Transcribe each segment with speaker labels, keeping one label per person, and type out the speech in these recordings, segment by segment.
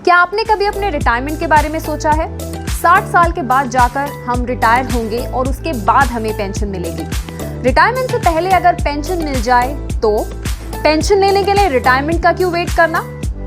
Speaker 1: क्या आपने कभी अपने रिटायरमेंट के बारे में सोचा है? 60 साल के बाद जाकर हम रिटायर होंगे और उसके बाद हमें पेंशन मिलेगी। रिटायरमेंट से पहले अगर पेंशन मिल जाए तो पेंशन लेने के लिए रिटायरमेंट का क्यों वेट करना?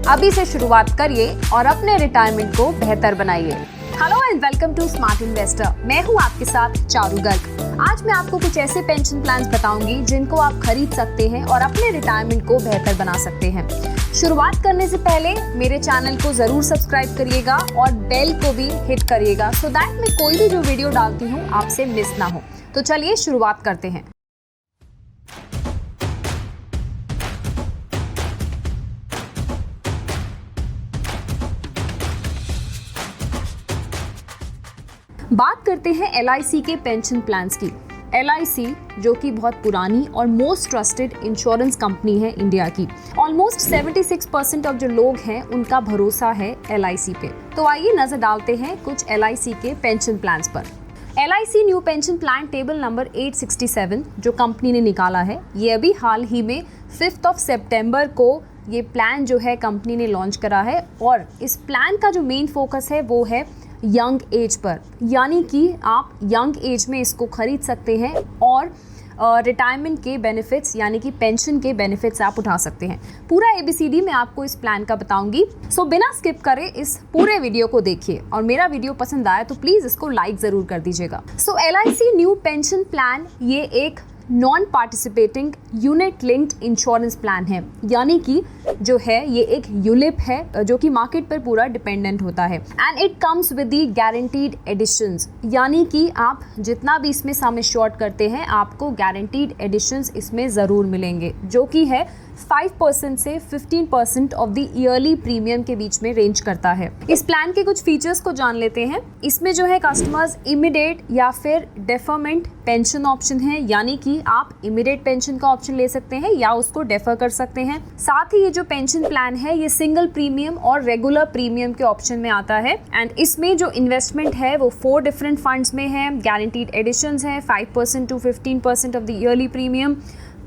Speaker 1: अभी से शुरुआत करिए और अपने रिटायरमेंट को बेहतर बनाइए। Hello and welcome to Smart Investor. मैं हूं आपके साथ चारू गर्ग। आज मैं आपको कुछ ऐसे पेंशन प्लान्स बताऊंगी जिनको आप खरीद सकते हैं और अपने रिटायरमेंट को बेहतर बना सकते हैं। शुरुआत करने से पहले मेरे चैनल को जरूर सब्सक्राइब करिएगा और बेल को भी हिट करिएगा सो दैट मैं कोई भी जो वीडियो डालती हूँ आपसे मिस ना हो। तो चलिए शुरुआत करते हैं। बात करते हैं LIC के पेंशन प्लान्स की। LIC जो कि बहुत पुरानी और मोस्ट ट्रस्टेड इंश्योरेंस कंपनी है इंडिया की। ऑलमोस्ट 76% ऑफ जो लोग हैं उनका भरोसा है LIC पे। तो आइए नजर डालते हैं कुछ LIC के पेंशन प्लान्स पर। LIC new pension plan table number 867 जो कंपनी ने निकाला है, ये अभी हाल ही में 5 सितंबर को ये प्लान जो है कंपनी ने लॉन्च करा है। और इस प्लान का जो मेन फोकस है वो है यंग एज पर, यानी कि आप यंग एज में इसको खरीद सकते हैं और रिटायरमेंट के बेनिफिट्स यानी कि पेंशन के बेनिफिट्स आप उठा सकते हैं। पूरा ABCD मैं आपको इस प्लान का बताऊंगी। सो बिना स्किप करे इस पूरे वीडियो को देखिए और मेरा वीडियो पसंद आया तो प्लीज़ इसको लाइक ज़रूर कर दीजिएगा। सो LIC न्यू पेंशन प्लान ये एक non participating unit linked insurance plan है, यानी कि जो है ये एक यूलिप है जो कि मार्केट पर पूरा डिपेंडेंट होता है। And it comes with the guaranteed additions, यानी कि आप जितना भी इसमें सम एश्योर्ड करते हैं आपको गारंटीड एडिशंस इसमें ज़रूर मिलेंगे, जो कि है 5% से 15% ऑफ द ईयरली प्रीमियम के बीच में रेंज करता है। इस प्लान के कुछ फीचर्स को जान लेते हैं। इसमें जो है कस्टमर्स इमीडिएट या फिर डेफरमेंट पेंशन ऑप्शन है, यानी कि आप इमीडिएट पेंशन का ऑप्शन ले सकते हैं या उसको डेफर कर सकते हैं। साथ ही ये जो पेंशन प्लान है ये सिंगल प्रीमियम और रेगुलर प्रीमियम के ऑप्शन में आता है। एंड इसमें जो इन्वेस्टमेंट है वो 4 डिफरेंट फंड्स में है। गारंटीड एडिशंस है 5% to 15% of the yearly premium.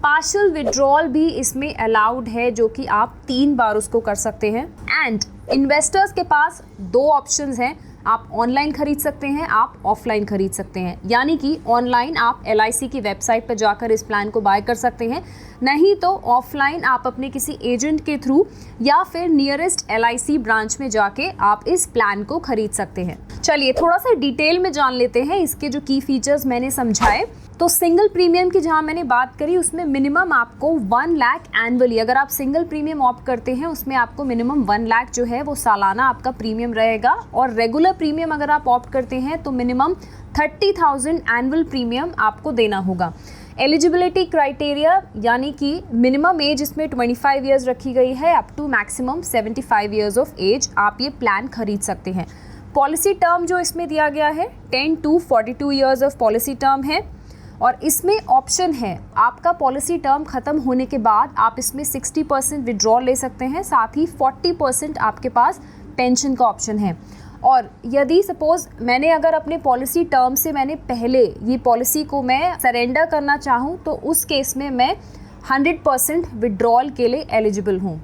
Speaker 1: Partial withdrawal भी इसमें अलाउड है जो कि आप 3 बार उसको कर सकते हैं। एंड इन्वेस्टर्स के पास 2 ऑप्शंस हैं, आप ऑनलाइन खरीद सकते हैं, आप ऑफलाइन खरीद सकते हैं। यानी कि ऑनलाइन आप LIC की वेबसाइट पर जाकर इस प्लान को बाय कर सकते हैं, नहीं तो ऑफलाइन आप अपने किसी एजेंट के थ्रू या फिर नियरेस्ट LIC ब्रांच में जाके आप इस प्लान को खरीद सकते हैं। चलिए थोड़ा सा डिटेल में जान लेते हैं इसके जो की फीचर्स मैंने समझाए। तो सिंगल प्रीमियम की जहाँ मैंने बात करी उसमें मिनिमम आपको 1 लाख एनुअली, अगर आप सिंगल प्रीमियम ऑप्ट करते हैं उसमें आपको मिनिमम 1 लाख जो है वो सालाना आपका प्रीमियम रहेगा। और रेगुलर प्रीमियम अगर आप ऑप्ट करते हैं तो मिनिमम 30,000 एनुअल प्रीमियम आपको देना होगा। एलिजिबिलिटी क्राइटेरिया यानी कि मिनिमम एज इसमें 25 ईयर्स रखी गई है up to maximum 75 years of age आप ये प्लान खरीद सकते हैं। पॉलिसी टर्म जो इसमें दिया गया है 10 to 42 years of policy term है। और इसमें ऑप्शन है आपका पॉलिसी टर्म ख़त्म होने के बाद आप इसमें 60% विड्रॉल ले सकते हैं, साथ ही 40% आपके पास पेंशन का ऑप्शन है। और यदि सपोज़ मैंने अगर अपने पॉलिसी टर्म से मैंने पहले ये पॉलिसी को मैं सरेंडर करना चाहूँ तो उस केस में मैं 100% विड्रॉल के लिए एलिजिबल हूँ।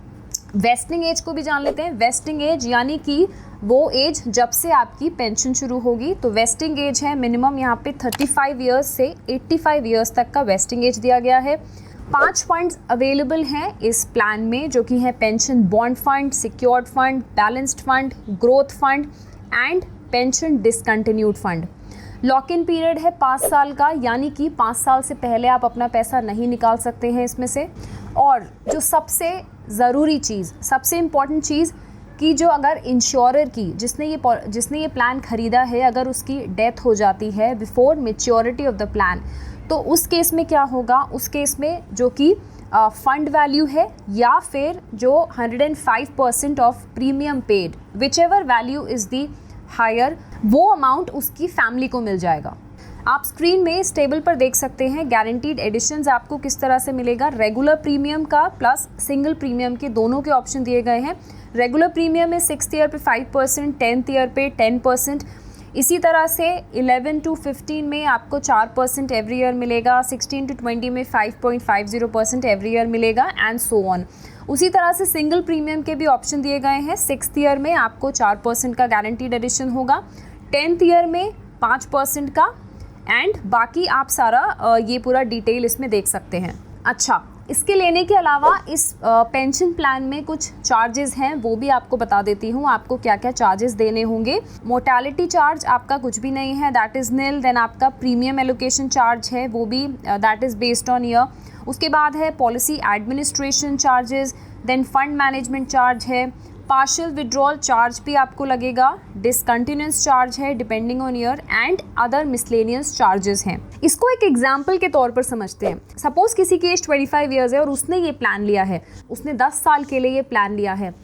Speaker 1: वेस्टिंग एज को भी जान लेते हैं। वेस्टिंग एज यानी कि वो एज जब से आपकी पेंशन शुरू होगी। तो वेस्टिंग एज है मिनिमम यहाँ पे 35 ईयर्स से 85 ईयर्स तक का वेस्टिंग एज दिया गया है। 5 फंड्स अवेलेबल हैं इस प्लान में जो कि है pension bond fund, secured fund, balanced fund, growth fund and pension discontinued fund. Lock in period है 5 साल का, यानी कि 5 साल से पहले आप अपना पैसा नहीं निकाल सकते हैं इसमें से। और जो सबसे ज़रूरी चीज़, सबसे इम्पॉर्टेंट चीज़ कि जो अगर इंश्योरर की जिसने ये प्लान ख़रीदा है अगर उसकी डेथ हो जाती है before maturity of the plan तो उस केस में क्या होगा? उस केस में जो कि फंड वैल्यू है या फिर जो 105% of premium paid whichever value is the higher वो अमाउंट उसकी फैमिली को मिल जाएगा। आप स्क्रीन में इस टेबल पर देख सकते हैं गारंटीड एडिशंस आपको किस तरह से मिलेगा। रेगुलर प्रीमियम का प्लस सिंगल प्रीमियम के दोनों के ऑप्शन दिए गए हैं। रेगुलर प्रीमियम में 6th ईयर पे 5%, 10th ईयर पे 10%, इसी तरह से 11 to 15 में आपको 4% एवरी ईयर मिलेगा, 16 to 20 में 5.50% एवरी ईयर मिलेगा एंड सो ऑन। उसी तरह से सिंगल प्रीमियम के भी ऑप्शन दिए गए हैं। 6th ईयर में आपको 4% का गारंटीड एडिशन होगा, 10th ईयर में 5% का, एंड बाकी आप सारा ये पूरा डिटेल इसमें देख सकते हैं। अच्छा, इसके लेने के अलावा इस पेंशन प्लान में कुछ चार्जेस हैं, वो भी आपको बता देती हूँ आपको क्या क्या चार्जेस देने होंगे। मोर्टेलिटी चार्ज आपका कुछ भी नहीं है, दैट इज़ निल। देन आपका प्रीमियम एलोकेशन चार्ज है, वो भी that is based on year. उसके बाद है policy administration charges, then fund management charge है, पार्शियल विड्रॉल चार्ज भी आपको लगेगा, डिसकंटिन्यूअस चार्ज है depending on year, and other miscellaneous charges हैं। इसको एक एग्जांपल के तौर पर समझते हैं। सपोज किसी की एज 25 ईयर्स है और उसने ये प्लान लिया है, उसने 10 साल के लिए ये प्लान लिया है,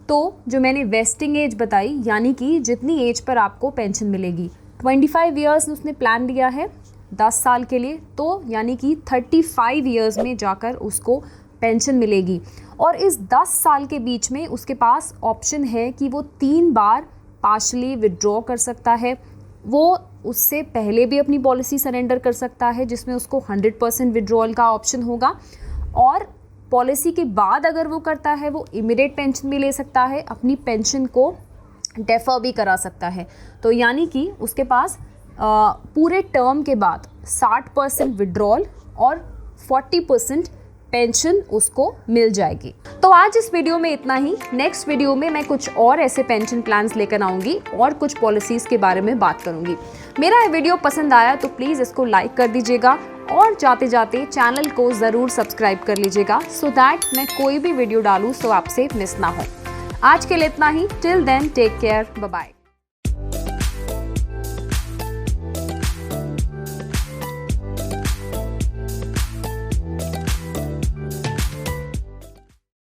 Speaker 1: तो जो मैंने वेस्टिंग एज बताई, यानी कि जितनी एज पर आपको पेंशन मिलेगी, 25 ईयर्स उसने प्लान लिया है 10 साल के लिए, तो यानी कि 35 ईयर्स में जाकर उसको पेंशन मिलेगी। और इस 10 साल के बीच में उसके पास ऑप्शन है कि वो 3 बार पार्शली विड्रॉ कर सकता है। वो उससे पहले भी अपनी पॉलिसी सरेंडर कर सकता है, जिसमें उसको 100% विड्रॉल का ऑप्शन होगा, और पॉलिसी के बाद अगर वो करता है वो इमीडिएट पेंशन भी ले सकता है, अपनी पेंशन को डेफर भी करा सकता है। तो यानी कि उसके पास पूरे टर्म के बाद 60% विड्रॉल और 40% पेंशन उसको मिल जाएगी। तो आज इस वीडियो में इतना ही। नेक्स्ट वीडियो में मैं कुछ और ऐसे पेंशन प्लान्स लेकर आऊँगी और कुछ पॉलिसीज़ के बारे में बात करूँगी। मेरा ये वीडियो पसंद आया तो प्लीज़ इसको लाइक कर दीजिएगा, और जाते जाते चैनल को ज़रूर सब्सक्राइब कर लीजिएगा, सो दैट मैं कोई भी वीडियो डालूँ तो आपसे मिस ना हो। आज के लिए इतना ही। Till then take care, bye bye.